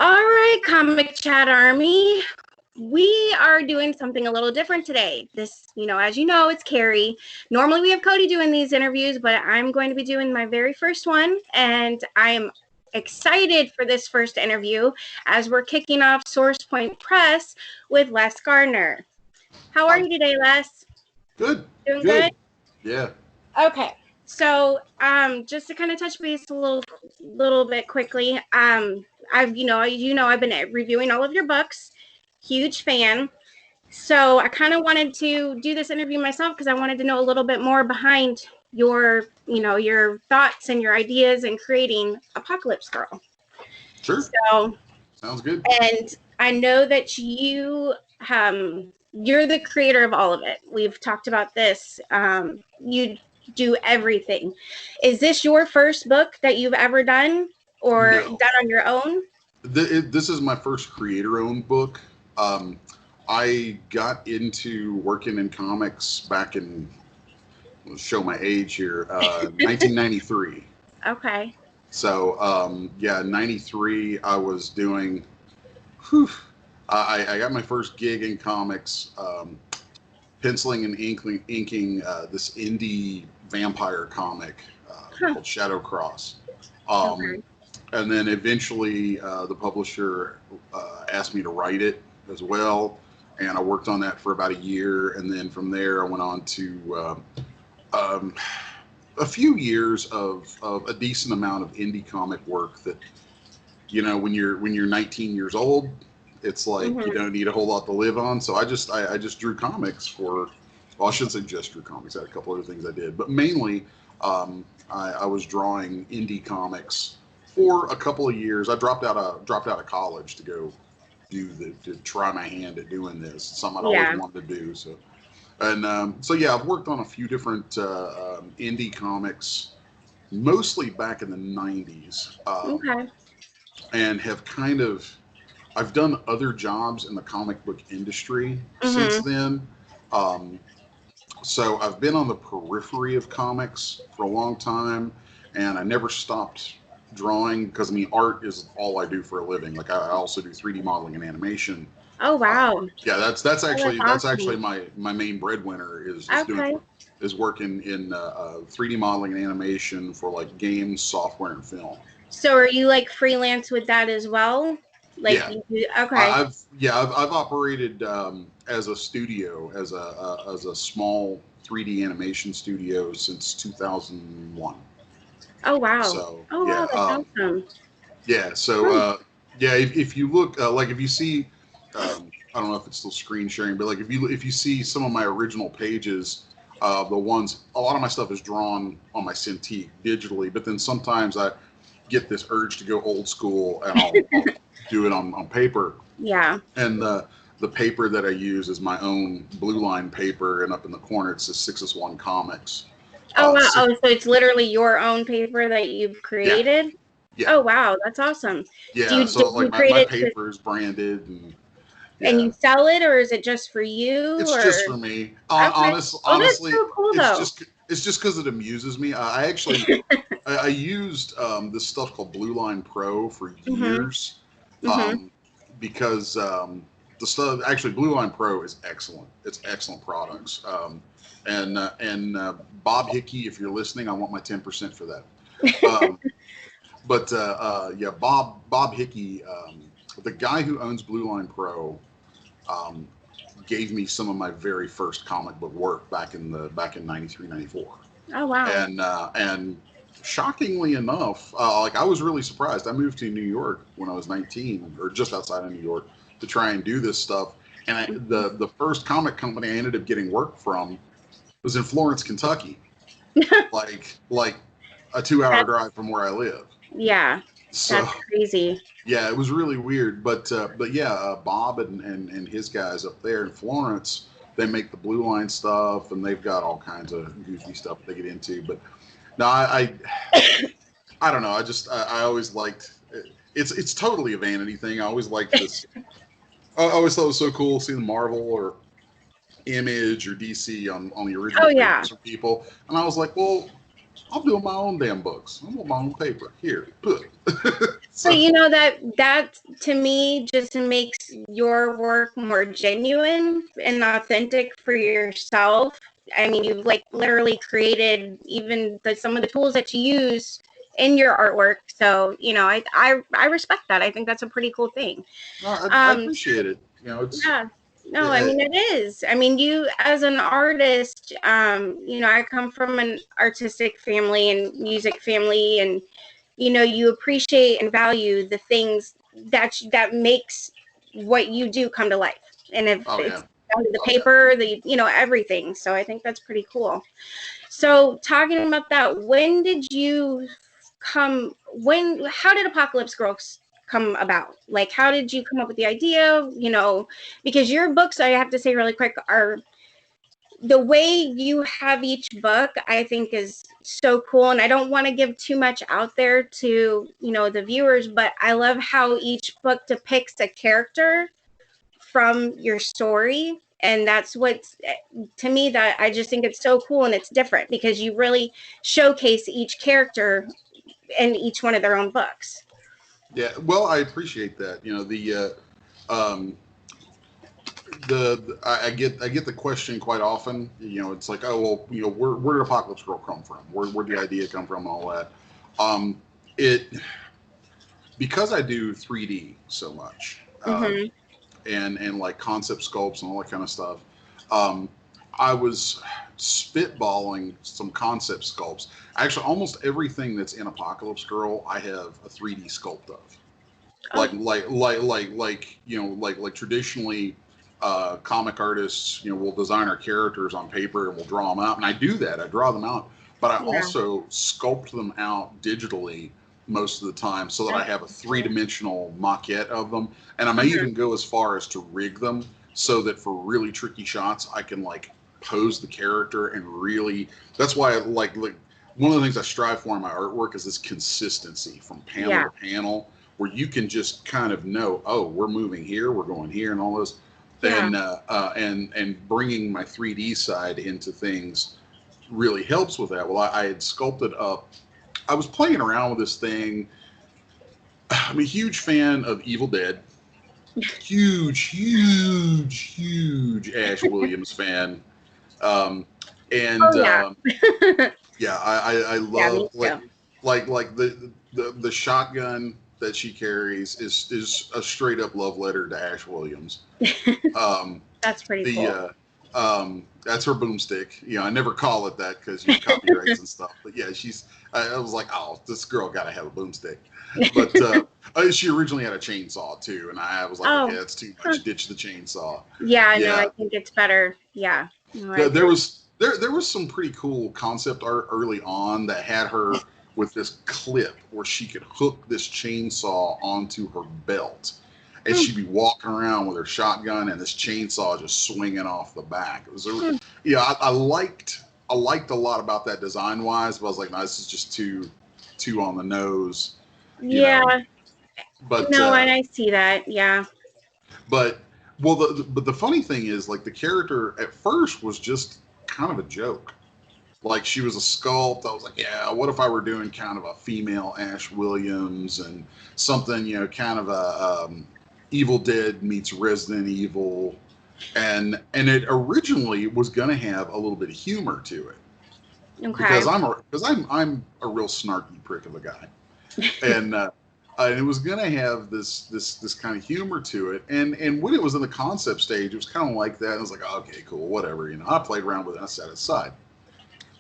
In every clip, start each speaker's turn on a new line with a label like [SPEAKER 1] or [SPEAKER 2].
[SPEAKER 1] All right, Comic Chat Army. We are doing something a little different today. This, as you know, it's Kari. Normally we have Cody doing these interviews, but I'm going to be doing my very first one, and I'm excited for this first interview as we're kicking off Source Point Press with Les Garner. How are you today, Les?
[SPEAKER 2] Good.
[SPEAKER 1] Doing good?
[SPEAKER 2] Yeah.
[SPEAKER 1] Okay. So, just to kind of touch base a little bit quickly, I've been reviewing all of your books. Huge fan. So I kind of wanted to do this interview myself because I wanted to know a little bit more behind your thoughts and your ideas in creating Apocalypse Girl.
[SPEAKER 2] Sure.
[SPEAKER 1] So
[SPEAKER 2] sounds good.
[SPEAKER 1] And I know that you're the creator of all of it. We've talked about this. You do everything. Is this your first book that you've ever done or done on your own?
[SPEAKER 2] This is my first creator-owned book. I got into working in comics back in, let's show my age here, 1993.
[SPEAKER 1] Okay.
[SPEAKER 2] So, 93, I was doing, I got my first gig in comics, penciling and inking this indie vampire comic called Shadowcross.
[SPEAKER 1] Okay.
[SPEAKER 2] And then eventually the publisher asked me to write it as well. And I worked on that for about a year. And then from there, I went on to a few years of a decent amount of indie comic work that, when you're 19 years old, it's like you don't need a whole lot to live on. So I just drew comics for, well, I shouldn't say just drew comics. I had a couple other things I did, but mainly I was drawing indie comics for a couple of years. I dropped out of college to go to try my hand at doing this. It's something I'd always wanted to do. So, and I've worked on a few different indie comics, mostly back in the 90s. And have I've done other jobs in the comic book industry since then. So I've been on the periphery of comics for a long time, and I never stopped drawing because art is all I do for a living. Like I also do 3D modeling and animation.
[SPEAKER 1] Oh wow!
[SPEAKER 2] That's actually my main breadwinner is working in 3D modeling and animation for like games, software, and film.
[SPEAKER 1] So are you like freelance with that as well? Like okay.
[SPEAKER 2] I've operated as a studio, as a small 3D animation studio since 2001.
[SPEAKER 1] Oh wow!
[SPEAKER 2] So,
[SPEAKER 1] wow, that's awesome.
[SPEAKER 2] Yeah. So if you look, if you see, I don't know if it's still screen sharing, but like if you see some of my original pages, a lot of my stuff is drawn on my Cintiq digitally, but then sometimes I get this urge to go old school and I'll do it on paper.
[SPEAKER 1] Yeah.
[SPEAKER 2] And the paper that I use is my own Blue Line paper, and up in the corner it says 6S1 Comics.
[SPEAKER 1] Oh wow! So it's literally your own paper that you've created.
[SPEAKER 2] Yeah.
[SPEAKER 1] Oh wow, that's awesome.
[SPEAKER 2] Yeah. So like my paper is branded and. Yeah.
[SPEAKER 1] And you sell it, or is it just for you?
[SPEAKER 2] It's just for me. Honestly,
[SPEAKER 1] that's so cool,
[SPEAKER 2] it's just because it amuses me. I actually I used this stuff called Blue Line Pro for years because the stuff actually Blue Line Pro is excellent. It's excellent products. And Bob Hickey, if you're listening, I want my 10% for that. Bob Hickey, the guy who owns Blue Line Pro, gave me some of my very first comic book work back in 93, 94.
[SPEAKER 1] Oh wow!
[SPEAKER 2] And shockingly enough, I was really surprised. I moved to New York when I was 19, or just outside of New York, to try and do this stuff. And the first comic company I ended up getting work from was in Florence, Kentucky, like a 2-hour drive from where I live.
[SPEAKER 1] Yeah. So, that's crazy.
[SPEAKER 2] Yeah, it was really weird, but Bob and his guys up there in Florence, they make the Blue Line stuff, and they've got all kinds of goofy stuff they get into. But no, I don't know. I always liked it's totally a vanity thing. I always liked this. I always thought it was so cool seeing Marvel or Image or DC on the original papers for people, and I was like, well, I'll do my own damn books. I want my own paper. Here, put.
[SPEAKER 1] So you know that to me just makes your work more genuine and authentic for yourself. I mean, you've like literally created even some of the tools that you use in your artwork. So, you know, I respect that. I think that's a pretty cool thing.
[SPEAKER 2] No, I appreciate it. You know,
[SPEAKER 1] Yeah. No, I
[SPEAKER 2] uh,
[SPEAKER 1] mean, it is. I mean, you as an artist, you know, I come from an artistic family and music family, and, you know, you appreciate and value the things that makes what you do come to life. And if
[SPEAKER 2] oh
[SPEAKER 1] it's
[SPEAKER 2] yeah,
[SPEAKER 1] down to the
[SPEAKER 2] oh yeah.
[SPEAKER 1] paper, the, you know, everything. So I think that's pretty cool. So talking about that, how did Apocalypse Girls come about? Like, how did you come up with the idea? You know, because your books, I have to say really quick, are the way you have each book, I think is so cool. And I don't want to give too much out there to, you know, the viewers, but I love how each book depicts a character from your story. And that's what's, to me, that I just think it's so cool and it's different because you really showcase each character in each one of their own books.
[SPEAKER 2] Yeah, well, I appreciate that. You know, um, I get the question quite often. You know, it's like, oh well, you know, where did Apocalypse Girl come from? Where did the idea come from? And all that. It because I do 3D so much,
[SPEAKER 1] Mm-hmm.
[SPEAKER 2] and like concept sculpts and all that kind of stuff. Um, I was spitballing some concept sculpts. Actually, almost everything that's in Apocalypse Girl, I have a 3D sculpt of.
[SPEAKER 1] Oh,
[SPEAKER 2] You know, like traditionally, comic artists, you know, will design our characters on paper and we'll draw them out, and I do that. I draw them out, but I
[SPEAKER 1] yeah.
[SPEAKER 2] also sculpt them out digitally most of the time so that I
[SPEAKER 1] That's
[SPEAKER 2] have a
[SPEAKER 1] cool.
[SPEAKER 2] three-dimensional maquette of them, and I may
[SPEAKER 1] Mm-hmm.
[SPEAKER 2] even go as far as to rig them so that for really tricky shots I can like pose the character and really. That's why I like one of the things I strive for in my artwork is this consistency from panel
[SPEAKER 1] Yeah.
[SPEAKER 2] to panel where you can just kind of know, oh, we're moving here, we're going here, and all this,
[SPEAKER 1] Yeah.
[SPEAKER 2] and bringing my 3D side into things really helps with that. Well, I had sculpted up. I was playing around with this thing. I'm a huge fan of Evil Dead. Huge Ash Williams fan. Um,
[SPEAKER 1] Oh
[SPEAKER 2] and
[SPEAKER 1] yeah.
[SPEAKER 2] Yeah, I
[SPEAKER 1] Yeah, me
[SPEAKER 2] love
[SPEAKER 1] too.
[SPEAKER 2] like the shotgun that she carries is a straight up love letter to Ash Williams. Um,
[SPEAKER 1] That's pretty
[SPEAKER 2] the
[SPEAKER 1] cool.
[SPEAKER 2] That's her boomstick. You know, I never call it that because you know copyrights and stuff. But yeah, she's. I was like, oh, this girl got to have a boomstick. But she originally had a chainsaw too, and I was like, okay,
[SPEAKER 1] Oh,
[SPEAKER 2] that's too
[SPEAKER 1] huh.
[SPEAKER 2] much. Ditch the chainsaw.
[SPEAKER 1] Yeah, no, I
[SPEAKER 2] Yeah,
[SPEAKER 1] think it's better. Yeah. No, I
[SPEAKER 2] there
[SPEAKER 1] agree.
[SPEAKER 2] was there was some pretty cool concept art early on that had her with this clip where she could hook this chainsaw onto her belt, and
[SPEAKER 1] Hmm,
[SPEAKER 2] she'd be walking around with her shotgun and this chainsaw just swinging off the back. It was
[SPEAKER 1] hmm.
[SPEAKER 2] yeah, I liked a lot about that design wise, but I was like, no, this is just too on the nose, you know.
[SPEAKER 1] Yeah.
[SPEAKER 2] But
[SPEAKER 1] No, and I see that. Yeah.
[SPEAKER 2] but well, but the funny thing is, like the character at first was just kind of a joke. Like she was a sculpt. I was like, yeah, what if I were doing kind of a female Ash Williams and something, you know, kind of a Evil Dead meets Resident Evil, and it originally was going to have a little bit of humor to it
[SPEAKER 1] Okay.
[SPEAKER 2] because I'm a real snarky prick of a guy, and it was going to have this kind of humor to it, and when it was in the concept stage, it was kind of like that. And I was like, oh, okay, cool, whatever, you know. I played around with it, and I set it aside.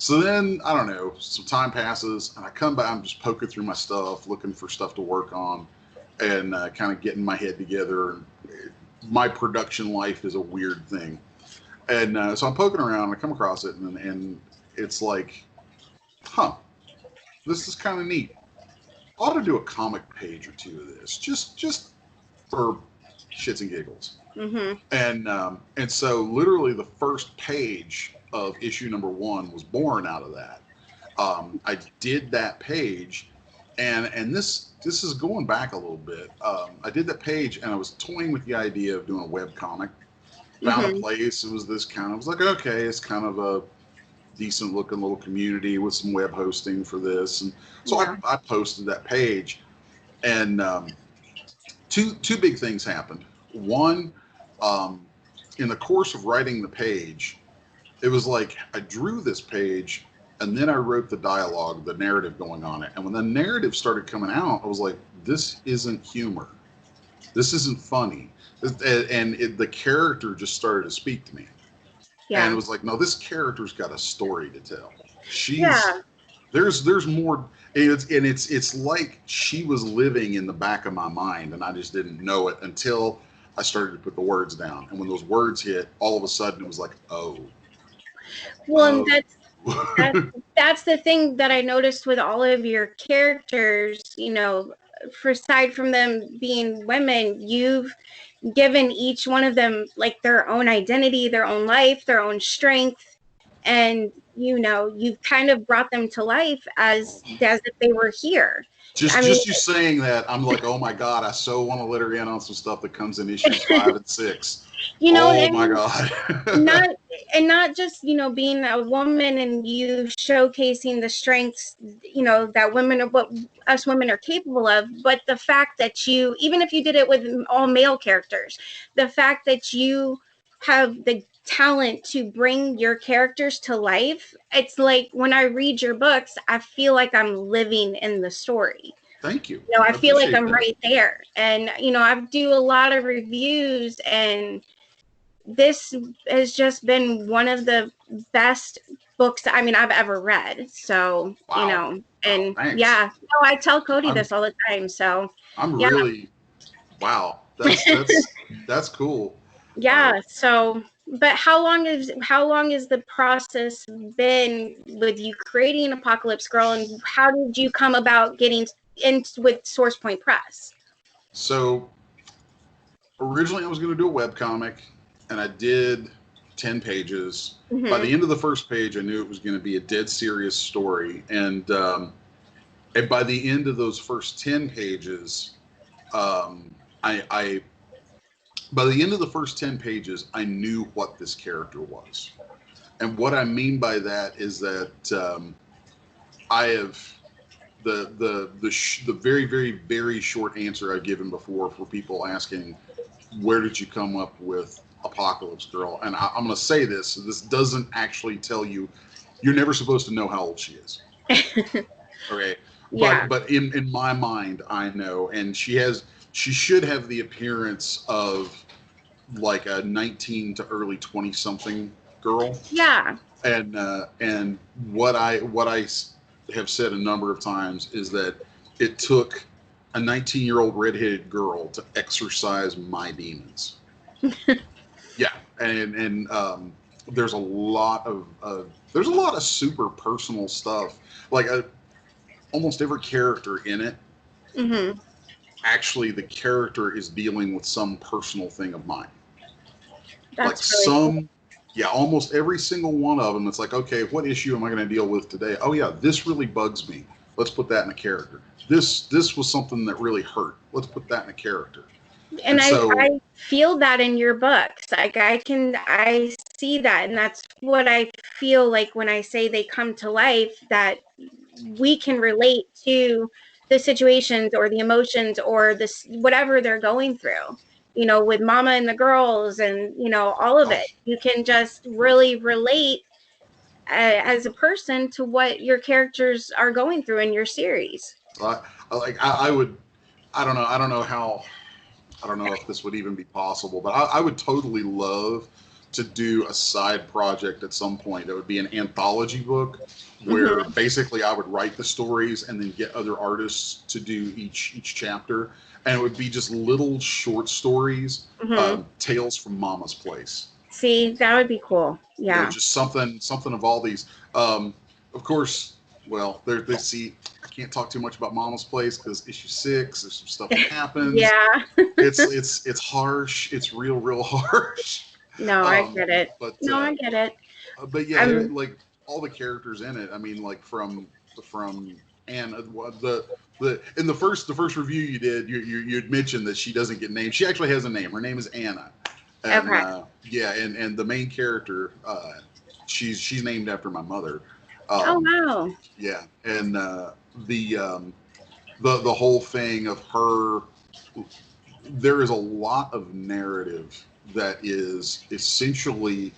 [SPEAKER 2] So then, I don't know, some time passes, and I come back, I'm just poking through my stuff, looking for stuff to work on, and kind of getting my head together. My production life is a weird thing. And so I'm poking around, and I come across it, and it's like, huh, this is kind of neat. I ought to do a comic page or two of this, just for shits and giggles.
[SPEAKER 1] Mm-hmm.
[SPEAKER 2] And so literally the first page of issue number 1 was born out of that. I did that page, and this is going back a little bit. I did that page, and I was toying with the idea of doing a web comic. Found a
[SPEAKER 1] Mm-hmm.
[SPEAKER 2] place. It was this kind of. I was like, okay, it's kind of a decent looking little community with some web hosting for this, and so
[SPEAKER 1] Yeah.
[SPEAKER 2] I posted that page, and two big things happened. One, in the course of writing the page, it was like I drew this page and then I wrote the dialogue, the narrative going on it. And when the narrative started coming out, I was like, this isn't humor. This isn't funny. The character just started to speak to me. Yeah. And it was like, no, this character's got a story to tell. There's more, and it's like she was living in the back of my mind, and I just didn't know it until I started to put the words down. And when those words hit, all of a sudden it was like, oh.
[SPEAKER 1] Well, that's the thing that I noticed with all of your characters, you know, aside from them being women, you've given each one of them like their own identity, their own life, their own strength. And, you know, you've kind of brought them to life as if they were here.
[SPEAKER 2] Just you saying that, I'm like, oh my God, I so want to let her in on some stuff that comes in issues 5 and 6.
[SPEAKER 1] You know,
[SPEAKER 2] oh my God.
[SPEAKER 1] not just, you know, being a woman and you showcasing the strengths, you know, that what us women are capable of, but the fact that you, even if you did it with all male characters, the fact that you have the talent to bring your characters to life, it's like when I read your books, I feel like I'm living in the story.
[SPEAKER 2] Thank you.
[SPEAKER 1] You know, I feel like I'm right there. And, you know, I do a lot of reviews, and this has just been one of the best books I've ever read. So, wow. You know, and yeah, no, I tell Cody this all the time. So
[SPEAKER 2] I'm really, wow, that's cool.
[SPEAKER 1] Yeah. So, but how long is the process been with you creating Apocalypse Girl, and how did you come about getting in with Source Point Press?
[SPEAKER 2] So originally I was going to do a webcomic, and I did 10 pages. Mm-hmm. By the end of the first page, I knew it was going to be a dead serious story. And by the end of those first 10 pages, by the end of the first 10 pages, I knew what this character was. And what I mean by that is that I have the very, very, very short answer I've given before for people asking, where did you come up with Apocalypse Girl? And I'm going to say this. This doesn't actually tell you. You're never supposed to know how old she is. Okay.
[SPEAKER 1] Yeah.
[SPEAKER 2] But in my mind, I know. And she should have the appearance of like a 19 to early 20 something girl.
[SPEAKER 1] Yeah.
[SPEAKER 2] And what I have said a number of times is that it took a 19-year-old redheaded girl to exorcise my demons. Yeah. And there's a lot of super personal stuff. Like almost every character in it. Mm-hmm. Actually, the character is dealing with some personal thing of mine.
[SPEAKER 1] That's like really cool.
[SPEAKER 2] Yeah, almost every single one of them. It's like, okay, what issue am I going to deal with today? Oh yeah, this really bugs me. Let's put that in a character. This was something that really hurt. Let's put that in a character.
[SPEAKER 1] And I feel that in your books. Like I see that, and that's what I feel like when I say they come to life, that we can relate to the situations or the emotions or this whatever they're going through, you know, with Mama and the girls and, you know, all of it. You can just really relate as a person to what your characters are going through in your series.
[SPEAKER 2] I don't know if this would even be possible, but I would totally love to do a side project at some point. That would be an anthology book where mm-hmm. basically I would write the stories and then get other artists to do each chapter. And it would be just little short stories, mm-hmm. Tales from Mama's Place.
[SPEAKER 1] See, that would be cool. Yeah.
[SPEAKER 2] You know, just something of all these. Of course, well, I can't talk too much about Mama's Place because issue 6, there's some stuff that happens.
[SPEAKER 1] Yeah.
[SPEAKER 2] It's harsh. It's real harsh.
[SPEAKER 1] No, I get it. I get it.
[SPEAKER 2] But yeah, like all the characters in it. I mean, like from Anna, in the first review you did, you'd mentioned that she doesn't get named. She actually has a name. Her name is Anna. And,
[SPEAKER 1] okay.
[SPEAKER 2] Yeah, and the main character, she's named after my mother.
[SPEAKER 1] Oh wow.
[SPEAKER 2] Yeah, and the whole thing of her there is a lot of narrative that is essentially,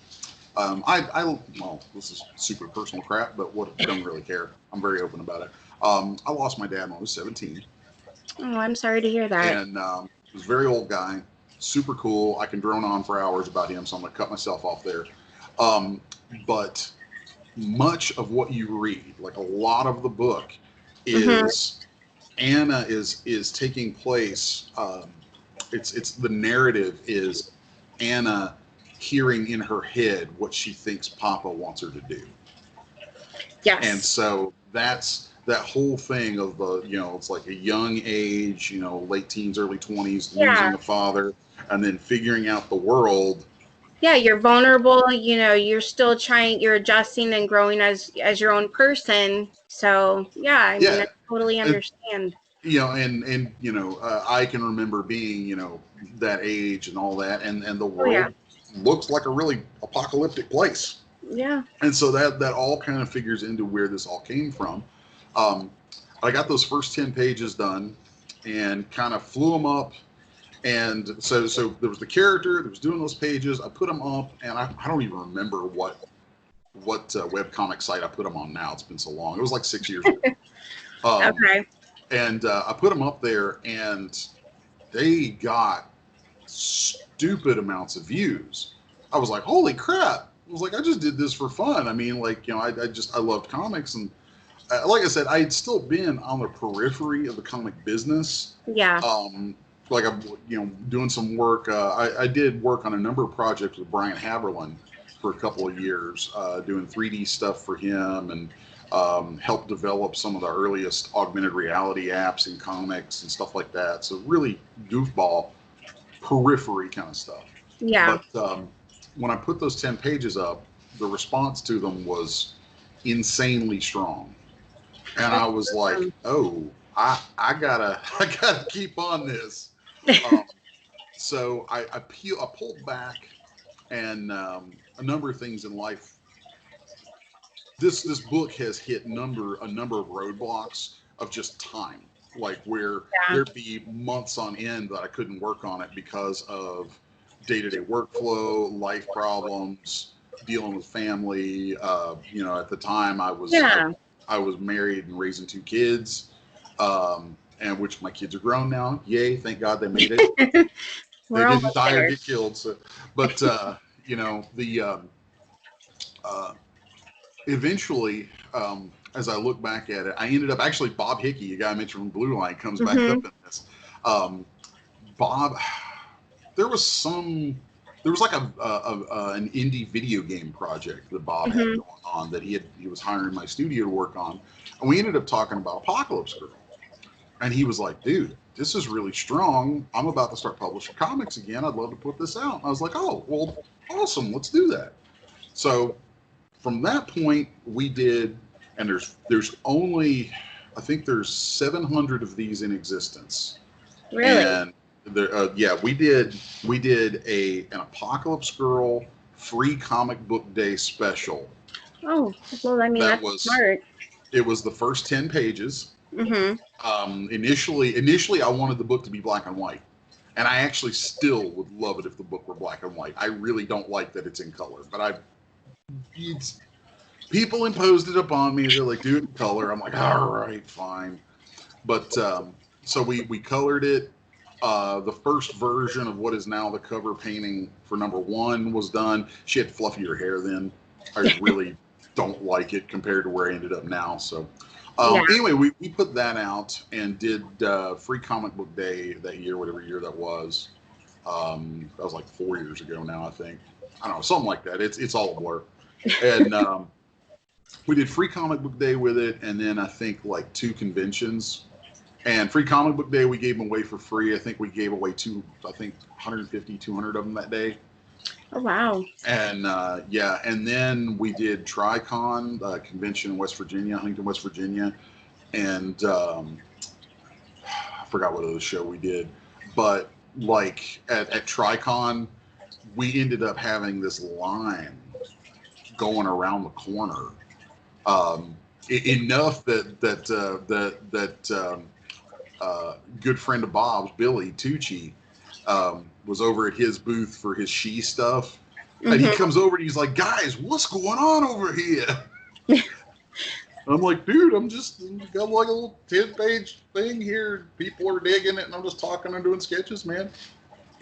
[SPEAKER 2] well, this is super personal crap, but what, don't really care. I'm very open about it. I lost my dad when I was 17.
[SPEAKER 1] Oh, I'm sorry to hear that.
[SPEAKER 2] And he was a very old guy, super cool. I can drone on for hours about him, so I'm going to cut myself off there. But much of what you read, like a lot of the book, is Anna is taking place. It's the narrative is Anna hearing in her head what she thinks Papa wants her to do.
[SPEAKER 1] Yes.
[SPEAKER 2] And so that's that whole thing of the, it's like a young age, late teens, early 20s, losing a father, and then figuring out the world.
[SPEAKER 1] Yeah, you're vulnerable, you're still you're adjusting and growing as your own person. So yeah, I mean, I totally understand.
[SPEAKER 2] I can remember being, that age and all that, and the world looks like a really apocalyptic place.
[SPEAKER 1] Yeah.
[SPEAKER 2] And so that all kind of figures into where this all came from. I got those first 10 pages done and kind of flew them up. And so there was the character that was doing those pages. I put them up, and I don't even remember what webcomic site I put them on now. It's been so long. It was like 6 years ago.
[SPEAKER 1] Okay.
[SPEAKER 2] And I put them up there, and they got stupid amounts of views. I was like, holy crap. I was like, I just did this for fun. I mean, like, I loved comics, and like I said, I had still been on the periphery of the comic business.
[SPEAKER 1] Yeah.
[SPEAKER 2] Like I'm, doing some work. I did work on a number of projects with Brian Haberlin for a couple of years, doing 3D stuff for him, and helped develop some of the earliest augmented reality apps in comics and stuff like that. So really goofball, periphery kind of stuff.
[SPEAKER 1] Yeah.
[SPEAKER 2] But when I put those 10 pages up, the response to them was insanely strong. And I was like, oh, I gotta keep on this. So I pulled back, and a number of things in life. This book has hit a number of roadblocks of just time, like where there'd be months on end that I couldn't work on it because of day-to-day workflow, life problems, dealing with family. At the time I was married and raising 2 kids, and which my kids are grown now. Yay! Thank God they made it. They didn't die or get killed. So, but eventually, as I look back at it, I ended up actually Bob Hickey, a guy I mentioned from Blue Line, comes back up in this. Bob, there was like an indie video game project that Bob had going on that he was hiring my studio to work on, and we ended up talking about Apocalypse Girl, and he was like, dude, this is really strong. I'm about to start publishing comics again. I'd love to put this out. And I was like, oh, well, awesome. Let's do that. So from that point, we did, and there's only, I think there's 700 of these in existence.
[SPEAKER 1] Really?
[SPEAKER 2] And there, we did an Apocalypse Girl free comic book day special.
[SPEAKER 1] Oh, well, I mean, that's smart.
[SPEAKER 2] It was the first 10 pages. Initially, I wanted the book to be black and white, and I actually still would love it if the book were black and white. I really don't like that it's in color, but people imposed it upon me. They're like, do it in color. I'm like, all right, fine. But so we colored it. The first version of what is now the cover painting for #1 was done. She had fluffier hair then. I really don't like it compared to where I ended up now. So anyway, we put that out and did free comic book day that year, whatever year that was. That was like 4 years ago now, I think. I don't know, something like that. It's all a blur. And we did free comic book day with it, and then I think like 2 conventions. And free comic book day, we gave them away for free. I think we gave away 150, 200 of them that day.
[SPEAKER 1] Oh, wow.
[SPEAKER 2] And and then we did TriCon, convention in West Virginia, Huntington, West Virginia. And I forgot what other show we did. But like at TriCon, we ended up having this line going around the corner. Enough that good friend of Bob's, Billy Tucci, was over at his booth for his She stuff. And he comes over and he's like, guys, what's going on over here? I'm like, dude, I'm got like a little 10-page thing here. People are digging it, and I'm just talking and doing sketches, man.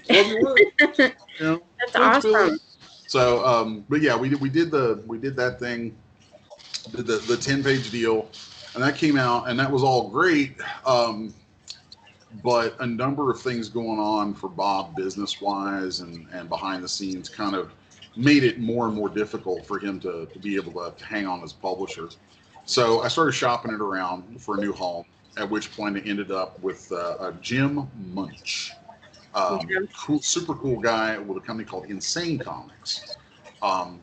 [SPEAKER 2] Love your work. You know,
[SPEAKER 1] that's awesome.
[SPEAKER 2] Billy. So, but yeah, we did that thing, the 10-page deal, and that came out, and that was all great. But a number of things going on for Bob business-wise and behind the scenes kind of made it more and more difficult for him to be able to hang on as publisher. So I started shopping it around for a new home, at which point it ended up with Jim Munch, super cool guy with a company called Insane Comics. I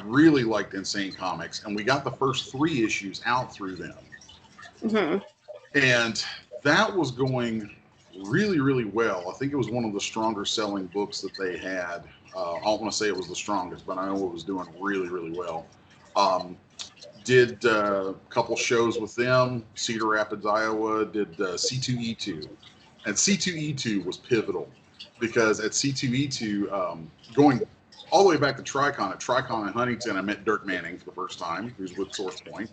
[SPEAKER 2] really liked Insane Comics, and we got the first 3 issues out through them. And that was going really, really well. I think it was one of the stronger selling books that they had. I don't want to say it was the strongest, but I know it was doing really, really well. Did a couple shows with them, Cedar Rapids, Iowa, did C2E2. And C2E2 was pivotal because at C2E2, going all the way back to Tricon, at Tricon in Huntington, I met Dirk Manning for the first time, who's with Source Point.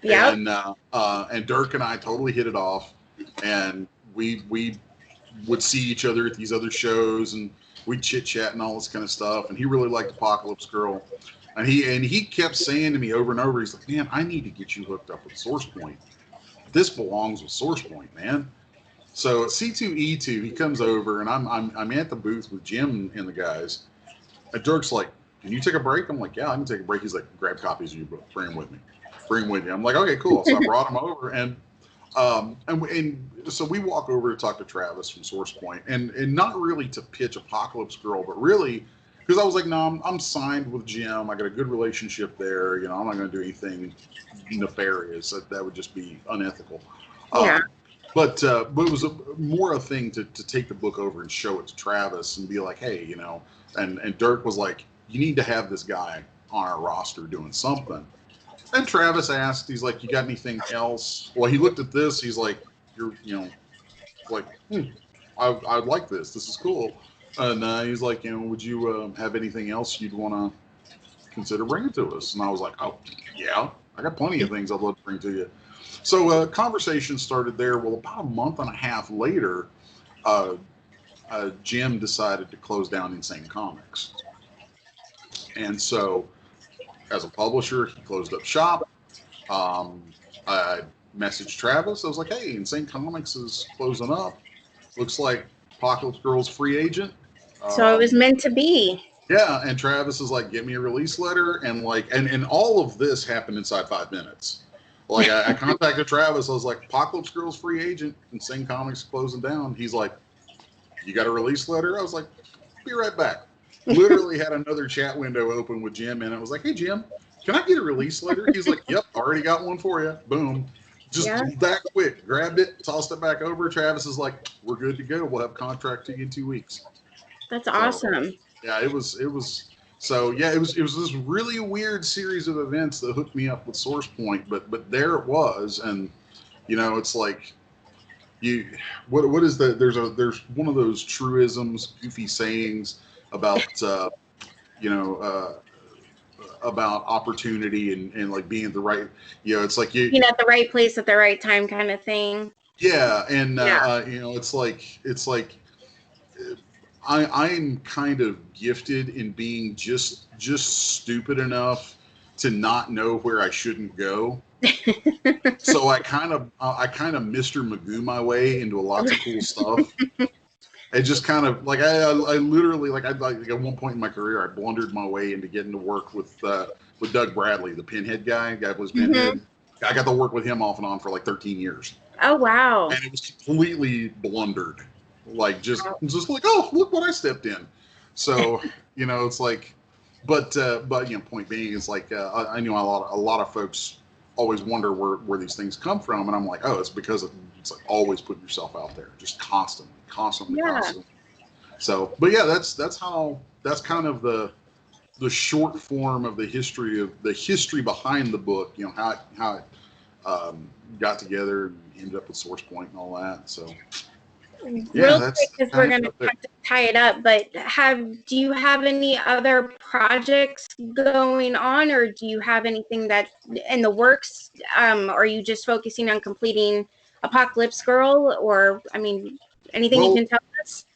[SPEAKER 2] Yeah. And Dirk and I totally hit it off, and we would see each other at these other shows, and we'd chit chat and all this kind of stuff. And he really liked Apocalypse Girl. And he kept saying to me over and over, he's like, man, I need to get you hooked up with Source Point. This belongs with Source Point, man. So at C2E2, he comes over, and I'm at the booth with Jim and the guys. And Dirk's like, can you take a break? I'm like, yeah, I can take a break. He's like, grab copies of your book, bring them with me. Bring them with you. I'm like, okay, cool. So I brought him over, and so we walk over to talk to Travis from Source Point, and not really to pitch Apocalypse Girl, but really because I was like, no, I'm signed with Jim. I got a good relationship there. You know, I'm not going to do anything nefarious. That would just be unethical. Yeah. But it was more a thing to take the book over and show it to Travis and be like, hey, you know, and Dirk was like, you need to have this guy on our roster doing something. And Travis asked, he's like, you got anything else? Well, he looked at this. He's like, you're, you know, like, I like this. This is cool. And he's like, you know, would you have anything else you'd want to consider bringing to us? And I was like, oh, yeah, I got plenty of things I'd love to bring to you. So conversation started there. Well, about a month and a half later, Jim decided to close down Insane Comics. And so as a publisher, he closed up shop. I messaged Travis. I was like, hey, Insane Comics is closing up. Looks like Apocalypse Girl's free agent.
[SPEAKER 1] So it was meant to be.
[SPEAKER 2] Yeah, and Travis is like, get me a release letter, and like, and all of this happened inside 5 minutes. Like, I contacted Travis. I was like, Apocalypse Girl's free agent, Insane Comics closing down. He's like, you got a release letter? I was like, be right back. Literally had another chat window open with Jim, and it was like, hey, Jim, can I get a release letter? He's like, yep, already got one for you. Boom. Just that quick. Grabbed it, tossed it back over. Travis is like, we're good to go. We'll have a contract to you in 2 weeks.
[SPEAKER 1] That's awesome.
[SPEAKER 2] Yeah, it was so yeah, it was this really weird series of events that hooked me up with Source Point, but there it was. And you know, it's like what is that? There's one of those truisms, goofy sayings about about opportunity and like being at the right, you know, it's like you
[SPEAKER 1] at the right place at the right time kind of thing.
[SPEAKER 2] Yeah, and you know, it's like I'm kind of gifted in being just stupid enough to not know where I shouldn't go. So I kind of Mr. Magoo my way into lots of cool stuff. It just kind of like I literally like at one point in my career I blundered my way into getting to work with Doug Bradley, the Pinhead guy was Pinhead. I got to work with him off and on for like 13 years.
[SPEAKER 1] Oh wow!
[SPEAKER 2] And it was completely blundered. Like just like, oh, look what I stepped in. So you know, it's like, but you know, point being is like I know a lot of folks always wonder where these things come from, and I'm like, oh, it's because it's like always putting yourself out there, just constantly. So, but yeah, that's kind of the short form of the history behind the book. You know, how it got together and ended up with Source Point and all that. So.
[SPEAKER 1] Yeah, real quick, because we're going to have to tie it up, but do you have any other projects going on, or do you have anything that in the works? Are you just focusing on completing Apocalypse Girl, or I mean, anything you
[SPEAKER 2] Well,
[SPEAKER 1] can tell us?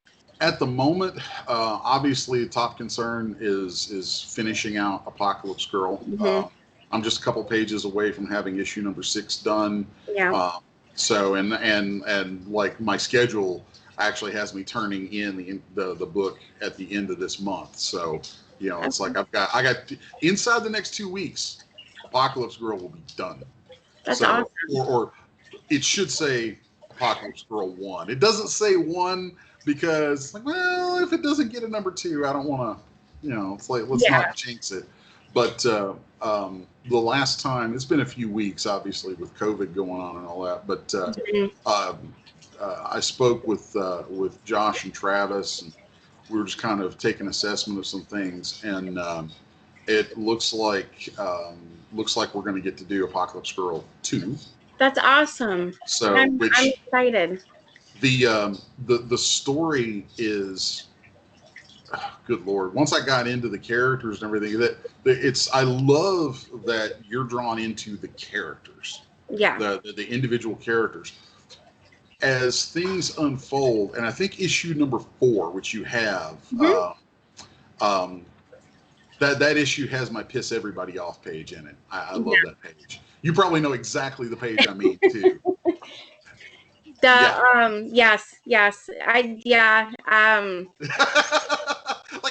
[SPEAKER 2] at the moment, obviously, the top concern is finishing out Apocalypse Girl.
[SPEAKER 1] Mm-hmm.
[SPEAKER 2] I'm just a couple pages away from having issue number 6 done.
[SPEAKER 1] Yeah.
[SPEAKER 2] So and like my schedule actually has me turning in the book at the end of this month. So it's like I got inside the next 2 weeks, Apocalypse Girl will be done.
[SPEAKER 1] That's
[SPEAKER 2] so
[SPEAKER 1] awesome.
[SPEAKER 2] or it should say Apocalypse Girl 1. It doesn't say 1 because like, well, if it doesn't get a number 2, I don't want to, it's like let's not jinx it. But the last time, it's been a few weeks, obviously, with COVID going on and all that. But I spoke with Josh and Travis, and we were just kind of taking assessment of some things, and it looks like we're going to get to do Apocalypse Girl 2.
[SPEAKER 1] That's awesome.
[SPEAKER 2] So,
[SPEAKER 1] I'm excited.
[SPEAKER 2] The story is, good Lord. Once I got into the characters and everything, I love that you're drawn into the characters.
[SPEAKER 1] Yeah.
[SPEAKER 2] The individual characters. As things unfold, and I think issue number 4, which you have, that issue has my piss everybody off page in it. I love that page. You probably know exactly the page I mean too.
[SPEAKER 1] Yes.
[SPEAKER 2] Like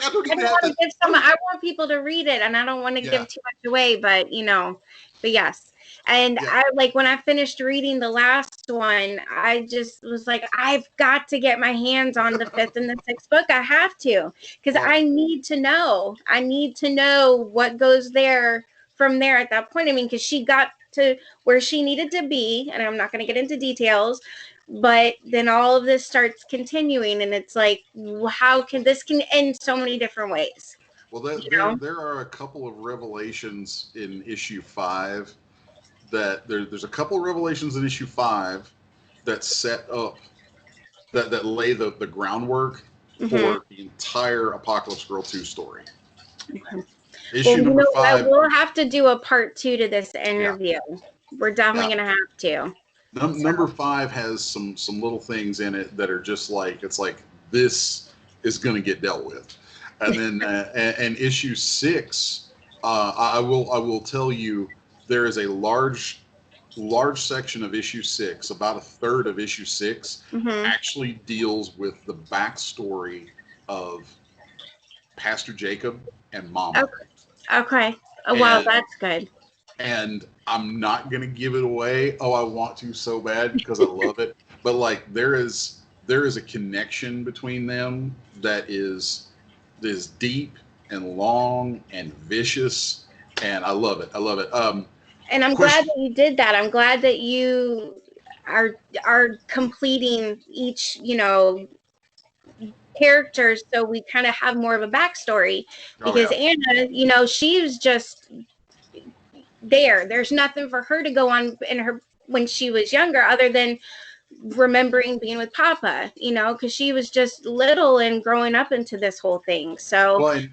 [SPEAKER 2] I don't even
[SPEAKER 1] want to give I want people to read it, and I don't want to give too much away, but yes. And I when I finished reading the last one, I just was like, I've got to get my hands on the 5th and the 6th book. I have to, because I need to know. I need to know what goes there from there at that point. I mean, because she got to where she needed to be, and I'm not going to get into details, but then all of this starts continuing, and it's like, how can this end so many different ways?
[SPEAKER 2] Well, there are a couple of revelations in issue 5 that there's a couple of revelations in issue 5 that set up that lay the groundwork for the entire Apocalypse Girl 2 story. Issue number 5.
[SPEAKER 1] We'll have to do a part 2 to this interview. Yeah. We're definitely going to have to.
[SPEAKER 2] Number 5 has some little things in it that are just like, it's like, this is going to get dealt with. And then and issue 6, I will tell you, there is a large section of issue 6, about a third of issue 6, actually deals with the backstory of Pastor Jacob and Mama.
[SPEAKER 1] Okay. Oh, wow, that's good.
[SPEAKER 2] And I'm not going to give it away. Oh, I want to so bad because I love it. But like there is a connection between them that is deep and long and vicious, and I love it.
[SPEAKER 1] And I'm glad that you did that. I'm glad that you are completing each, characters, so we kind of have more of a backstory, because Anna, she was just there's nothing for her to go on in her when she was younger other than remembering being with Papa, because she was just little and growing up into this whole thing. So
[SPEAKER 2] one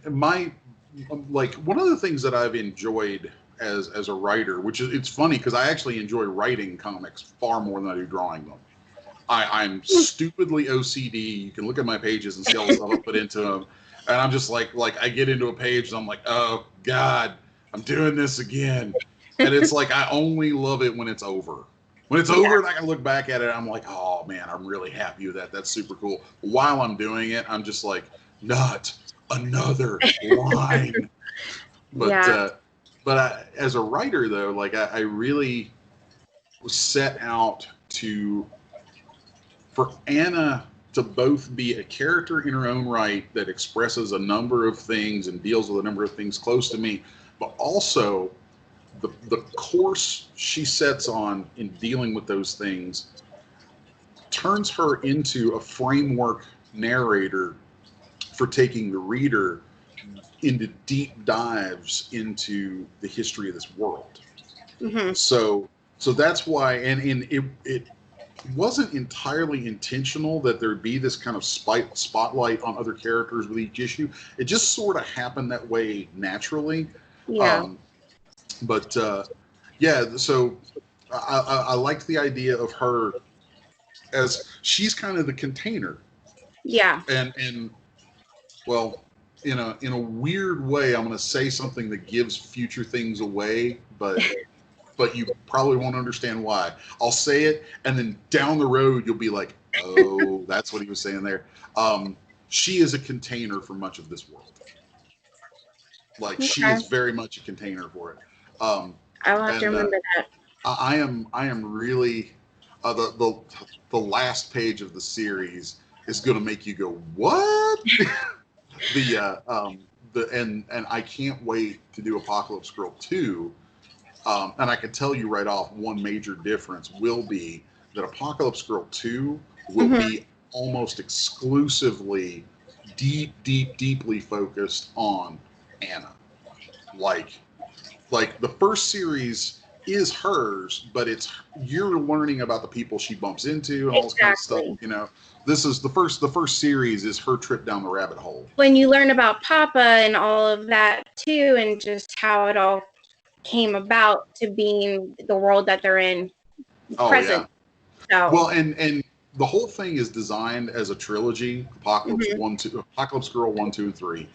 [SPEAKER 2] of the things that I've enjoyed as a writer, which is, it's funny because I actually enjoy writing comics far more than I do drawing them. I'm stupidly OCD. You can look at my pages and see all the stuff I put into them, and I'm just like I get into a page and I'm like, oh God, I'm doing this again. And it's like I only love it when it's over. When it's over and I can look back at it, I'm like, oh man, I'm really happy with that. That's super cool. While I'm doing it, I'm just like, not another line. But as a writer though, like I really was set out for Anna to both be a character in her own right that expresses a number of things and deals with a number of things close to me, but also the course she sets on in dealing with those things turns her into a framework narrator for taking the reader into deep dives into the history of this world. So that's why, and it wasn't entirely intentional that there'd be this kind of spotlight on other characters with each issue. It just sort of happened that way naturally.
[SPEAKER 1] Yeah.
[SPEAKER 2] But yeah, so I liked the idea of her as she's kind of the container,
[SPEAKER 1] Yeah.
[SPEAKER 2] and well, in a weird way, I'm going to say something that gives future things away, but you probably won't understand why. I'll say it, and then down the road, you'll be like, oh, that's what he was saying there. She is a container for much of this world. Like, she
[SPEAKER 1] Okay.
[SPEAKER 2] is very much a container for it.
[SPEAKER 1] I will have to remember that.
[SPEAKER 2] I am really the last page of the series is going to make you go, what? And I can't wait to do Apocalypse Girl 2. And I can tell you right off, one major difference will be that Apocalypse Girl 2 will be almost exclusively deeply focused on Anna. Like the first series is hers, but you're learning about the people she bumps into and all this kind of stuff. This is the first series is her trip down the rabbit hole.
[SPEAKER 1] When you learn about Papa and all of that too, and just how it all came about to being the world that they're in present.
[SPEAKER 2] Yeah. So. Well, and the whole thing is designed as a trilogy: Apocalypse Apocalypse Girl 1, 2, and 3.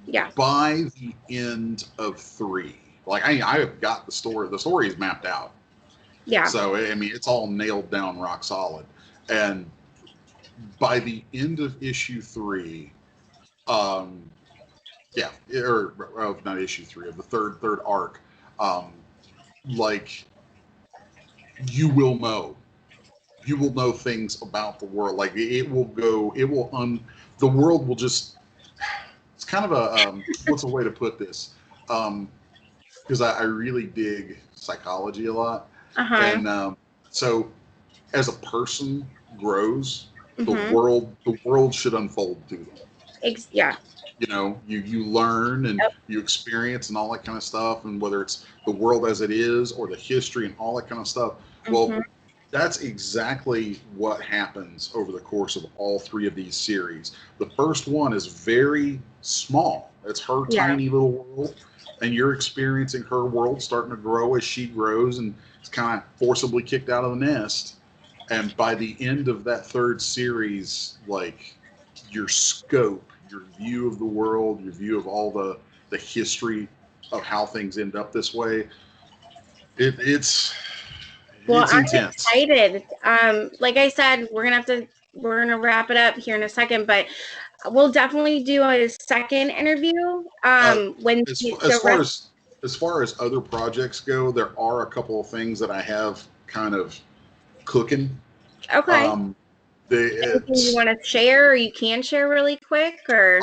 [SPEAKER 1] Yeah.
[SPEAKER 2] By the end of 3, like I have got the story. The story is mapped out.
[SPEAKER 1] Yeah.
[SPEAKER 2] So I mean, it's all nailed down, rock solid. And by the end of issue 3, yeah, or not issue 3 of the third arc, like you will know things about the world. Like the world will just. It's kind of a what's a way to put this? Because I really dig psychology a lot, and so as a person grows, the world should unfold to them.
[SPEAKER 1] Yeah.
[SPEAKER 2] You learn and you experience and all that kind of stuff, and whether it's the world as it is or the history and all that kind of stuff. Well, that's exactly what happens over the course of all 3 of these series. The first one is very small. It's her tiny little world, and you're experiencing her world starting to grow as she grows and is kind of forcibly kicked out of the nest. And by the end of that 3rd series, like your scope, your view of the world, your view of all the history of how things end up this way, it's
[SPEAKER 1] I'm
[SPEAKER 2] intense.
[SPEAKER 1] excited. Like I said, we're gonna wrap it up here in a second, but we'll definitely do a second interview.
[SPEAKER 2] As far as other projects go, there are a couple of things that I have kind of cooking.
[SPEAKER 1] Okay. Anything you want to share, or you can share really quick, or?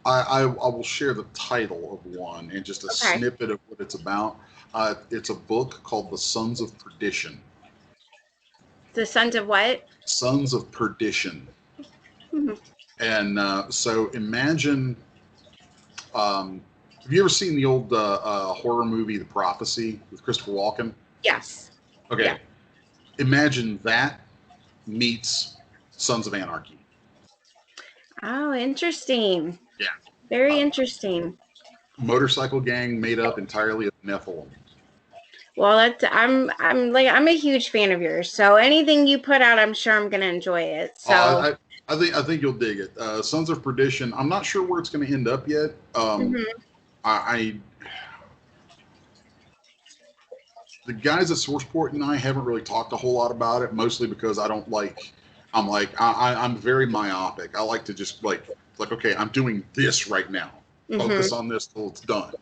[SPEAKER 2] I will share the title of one and just a snippet of what it's about. It's a book called The Sons of Perdition.
[SPEAKER 1] The Sons of what?
[SPEAKER 2] Sons of Perdition. And so imagine, have you ever seen the old horror movie, The Prophecy, with Christopher Walken?
[SPEAKER 1] Yes.
[SPEAKER 2] Okay. Yeah. Imagine that meets Sons of Anarchy.
[SPEAKER 1] Oh, interesting.
[SPEAKER 2] Yeah.
[SPEAKER 1] Very interesting.
[SPEAKER 2] Motorcycle gang made up entirely of Nephilim.
[SPEAKER 1] Well, I'm a huge fan of yours. So anything you put out, I'm sure I'm gonna enjoy it. So
[SPEAKER 2] I think you'll dig it. Sons of Perdition. I'm not sure where it's going to end up yet. The guys at Sourceport and I haven't really talked a whole lot about it, mostly because I'm very myopic. I like to just like okay, I'm doing this right now. Focus on this till it's done.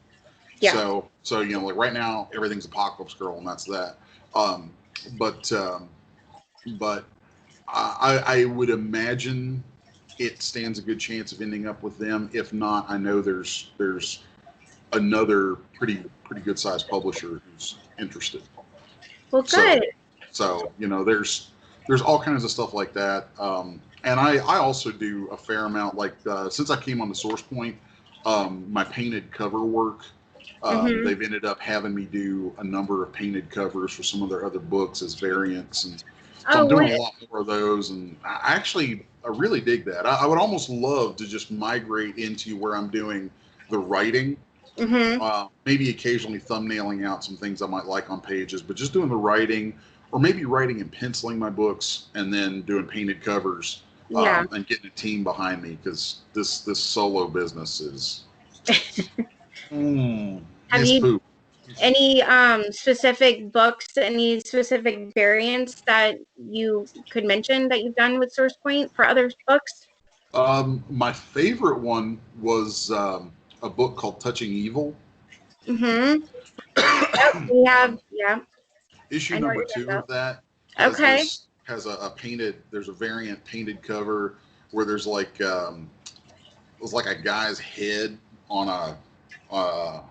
[SPEAKER 2] Yeah. So like right now everything's Apocalypse Girl and that's that. But I would imagine it stands a good chance of ending up with them. If not, I know there's another pretty good sized publisher who's interested.
[SPEAKER 1] Well, good.
[SPEAKER 2] So there's all kinds of stuff like that. And I also do a fair amount, like since I came on the Source Point, my painted cover work. They've ended up having me do a number of painted covers for some of their other books as variants, and So I'm
[SPEAKER 1] Oh,
[SPEAKER 2] doing
[SPEAKER 1] what?
[SPEAKER 2] a lot more of those, and I really dig that. I would almost love to just migrate into where I'm doing the writing,
[SPEAKER 1] Mm-hmm.
[SPEAKER 2] maybe occasionally thumbnailing out some things I might like on pages, but just doing the writing, or maybe writing and penciling my books, and then doing painted covers,
[SPEAKER 1] Yeah.
[SPEAKER 2] and getting a team behind me, because this solo business is
[SPEAKER 1] Have
[SPEAKER 2] it's
[SPEAKER 1] you
[SPEAKER 2] poop.
[SPEAKER 1] any specific books, any specific variants that you could mention that you've done with Source Point for other books?
[SPEAKER 2] My favorite one was a book called Touching Evil.
[SPEAKER 1] Mm-hmm. Yep, we have, yeah,
[SPEAKER 2] Issue
[SPEAKER 1] I know what
[SPEAKER 2] number
[SPEAKER 1] you're
[SPEAKER 2] two
[SPEAKER 1] talking
[SPEAKER 2] of that
[SPEAKER 1] about.
[SPEAKER 2] has
[SPEAKER 1] Okay.
[SPEAKER 2] this has a painted. There's a variant painted cover where there's like it's like a guy's head on a uh,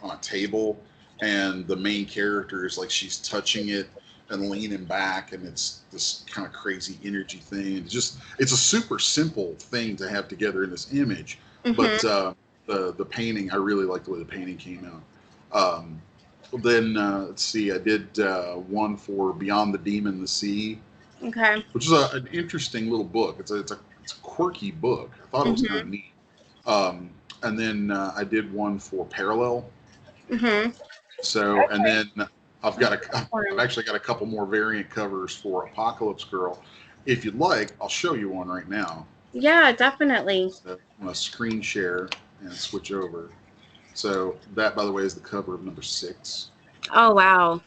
[SPEAKER 2] on a table, and the main character is like she's touching it and leaning back, and it's this kind of crazy energy thing. It's a super simple thing to have together in this image, but
[SPEAKER 1] Mm-hmm.
[SPEAKER 2] the painting, I really like the way the painting came out. Then let's see, I did one for Beyond the Demon, the Sea,
[SPEAKER 1] Okay.
[SPEAKER 2] which is an interesting little book. It's a quirky book. I thought it was kind
[SPEAKER 1] Mm-hmm.
[SPEAKER 2] of neat. Um, and then I did one for Parallel.
[SPEAKER 1] Mm-hmm.
[SPEAKER 2] So, and then I've
[SPEAKER 1] Form.
[SPEAKER 2] actually got a couple more variant covers for Apocalypse Girl. If you'd like, I'll show you one right now.
[SPEAKER 1] Yeah, definitely.
[SPEAKER 2] So I'm gonna screen share and switch over. So that, by the way, is the cover of number 6.
[SPEAKER 1] Oh, wow.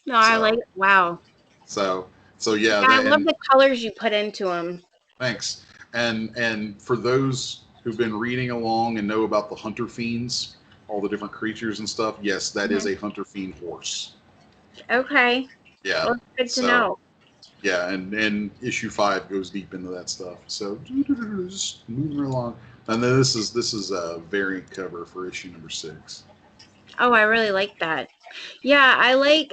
[SPEAKER 1] No, I like,
[SPEAKER 2] So,
[SPEAKER 1] wow.
[SPEAKER 2] so, so yeah,
[SPEAKER 1] Yeah, I
[SPEAKER 2] that,
[SPEAKER 1] love
[SPEAKER 2] and
[SPEAKER 1] the colors you put into them.
[SPEAKER 2] thanks. And for those who've been reading along and know about the hunter fiends, all the different creatures and stuff, yes, that is
[SPEAKER 1] Mm-hmm.
[SPEAKER 2] a hunter fiend horse.
[SPEAKER 1] Okay.
[SPEAKER 2] Yeah.
[SPEAKER 1] Well, good to
[SPEAKER 2] So
[SPEAKER 1] know.
[SPEAKER 2] yeah, and issue 5 goes deep into that stuff. So just moving right along. And then this is a variant cover for issue number 6.
[SPEAKER 1] Oh, I really like that. Yeah, I like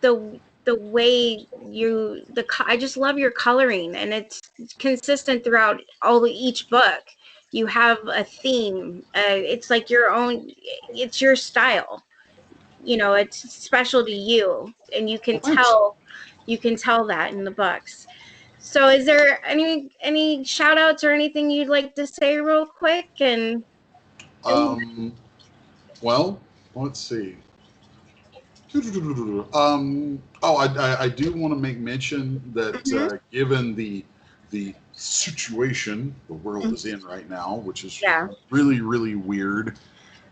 [SPEAKER 1] the way I just love your coloring, and it's consistent throughout each book. You have a theme. It's like your own. It's your style. You know, it's special to you, and
[SPEAKER 2] Well, thanks.
[SPEAKER 1] you can tell that in the books. So, is there any shout outs or anything you'd like to say real quick? And
[SPEAKER 2] Um, well, let's see. I do want to make mention that
[SPEAKER 1] Mhm.
[SPEAKER 2] given the situation the world
[SPEAKER 1] Mhm.
[SPEAKER 2] is in right now, which is
[SPEAKER 1] Yeah.
[SPEAKER 2] really really weird,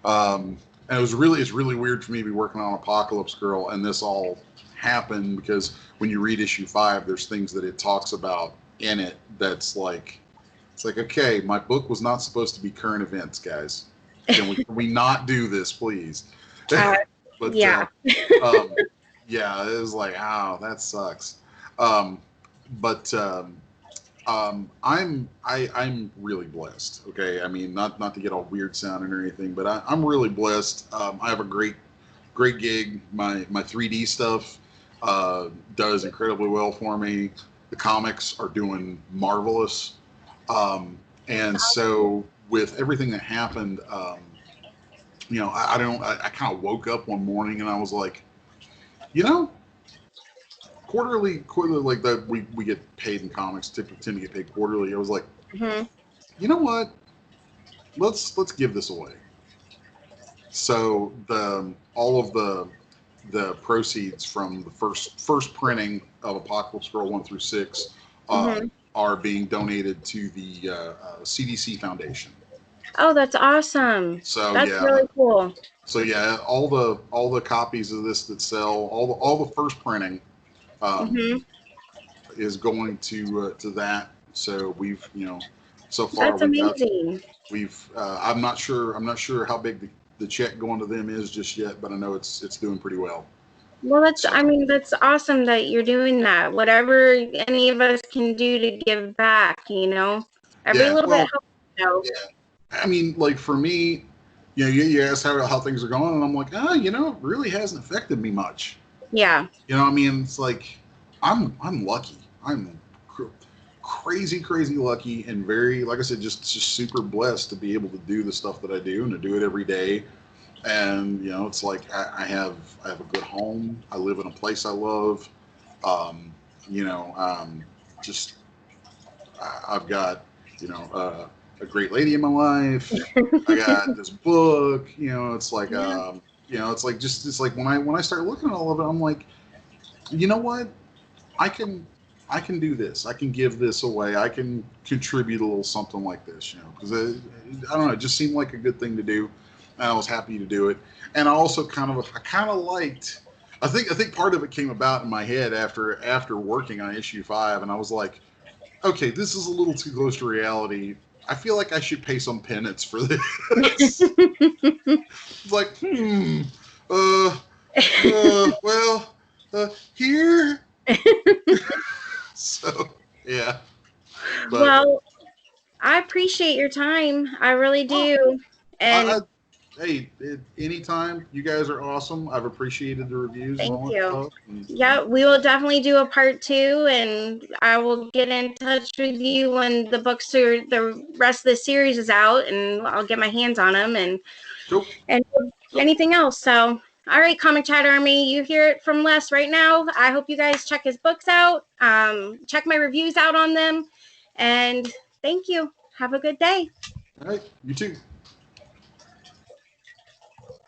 [SPEAKER 2] and it's really weird for me to be working on Apocalypse Girl, and this all happened because when you read issue 5, there's things that it talks about in it that's like, it's like, okay, my book was not supposed to be current events, guys. Can we not do this, please?
[SPEAKER 1] Uh,
[SPEAKER 2] But
[SPEAKER 1] yeah.
[SPEAKER 2] um, yeah, it was like, oh, that sucks. Um, but I'm really blessed. Okay, I mean, not to get all weird sounding or anything, but I'm really blessed. I have a great gig. My 3D stuff does incredibly well for me. The comics are doing marvelous. And so with everything that happened, I kind of woke up one morning and I was like, you know, quarterly like that we get paid in comics, typically tend to get paid quarterly. I was like,
[SPEAKER 1] Hmm.
[SPEAKER 2] you know what? Let's give this away. So the all of the proceeds from the first printing of Apocalypse Girl 1 through 6
[SPEAKER 1] Hmm.
[SPEAKER 2] are being donated to the CDC Foundation.
[SPEAKER 1] Oh, that's awesome.
[SPEAKER 2] So
[SPEAKER 1] That's
[SPEAKER 2] yeah,
[SPEAKER 1] really cool.
[SPEAKER 2] all the copies of this that sell, all the first printing um,
[SPEAKER 1] Hmm.
[SPEAKER 2] is going to that. So we've so far
[SPEAKER 1] That's amazing.
[SPEAKER 2] I'm not sure how big the check going to them is just yet, but I know it's doing pretty well.
[SPEAKER 1] Well,
[SPEAKER 2] So
[SPEAKER 1] I mean, that's awesome that you're doing that. Whatever any of us can do to give back, every
[SPEAKER 2] yeah,
[SPEAKER 1] little bit
[SPEAKER 2] well,
[SPEAKER 1] helps. You
[SPEAKER 2] yeah. I mean, like for me, you asked how things are going, and I'm like, it really hasn't affected me much.
[SPEAKER 1] Yeah.
[SPEAKER 2] I mean, it's like I'm lucky. I'm crazy lucky, and very, like I said, just super blessed to be able to do the stuff that I do and to do it every day. And it's like I have a good home. I live in a place I love. Um, you know, just I've got, you know, a great lady in my life. I got this book. You know, it's like,
[SPEAKER 1] Yeah.
[SPEAKER 2] you know, it's like just it's like when I start looking at all of it, I'm like, you know what? I can I can do this. I can give this away. I can contribute a little something like this, you know, because I don't know, it just seemed like a good thing to do, and I was happy to do it. And I also I kind of liked. I think part of it came about in my head after working on issue 5, and I was like, okay, this is a little too close to reality. I feel like I should pay some penance for this. It's like, uh, well, here. So, yeah, but
[SPEAKER 1] Well, I appreciate your time. I really
[SPEAKER 2] oh,
[SPEAKER 1] do.
[SPEAKER 2] I,
[SPEAKER 1] And
[SPEAKER 2] hey, anytime, you guys are awesome. I've appreciated the reviews and
[SPEAKER 1] thank
[SPEAKER 2] all that
[SPEAKER 1] you.
[SPEAKER 2] stuff. And,
[SPEAKER 1] Yeah, we will definitely do a part 2, and I will get in touch with you when the rest of the series is out, and I'll get my hands on them
[SPEAKER 2] cool.
[SPEAKER 1] and anything else. So, all right, Comic Chat Army, you hear it from Les right now. I hope you guys check his books out, check my reviews out on them, and thank you. Have a good day.
[SPEAKER 2] All right, you too.